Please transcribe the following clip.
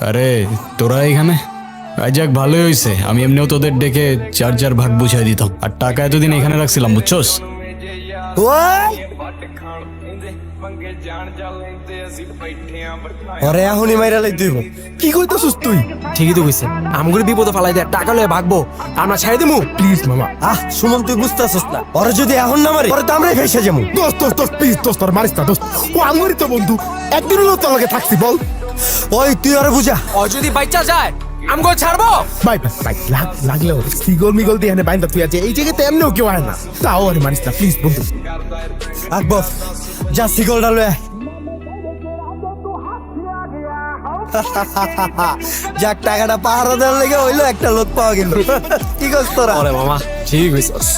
আরে তোরা এখানে? যাক ভালোই হয়েছে, আমি এমনিও তোদের ডেকে চার চার ভাগ বুঝাই দিতাম। আর টাকা এতদিন এখানে রাখছিলাম বুঝছস। ওই ওরে এখনই মাইরা লাই তুই কি কইতেছিস তুই? ঠিকই তো কইছে, আমগুলো বিপদে ফালাই দেয়, টাকা লয়ে ভাগবো, আমরা ছেড়ে দিমু। প্লিজ মামা। সুমন তুই বুঝতেছিস না, ওরে যদি এখন না মারি পরে তো আমরাই ফেসে যাবো। দোস্ত দোস্ত দোস্ত প্লিজ দোস্ত, তোর মারিস না দোস্ত। ও আমারই তো বন্ধু, একদিন হলো তোর লগে থাকছি বল। ওই তুই ওরে বুঝা। ও যদি বাইচা যায় আমগো ছাড়বো। বাই বাই বাই, লাগলেও সিগল মিগল দিয়ে এনে বাইন্দা তুই আছে এই জায়গাতে, এমনিও কেউ আয় না। তাও আরে মারিস না প্লিজ বন্ধু। আকবর যা সিগলটা লয়ে যাক, টাকাটা পাহারা দেওয়ার লেগে হইলো, একটা লোক পাওয়া গেল। কি করছ তোরা? আরে মামা ঠিক হইছস।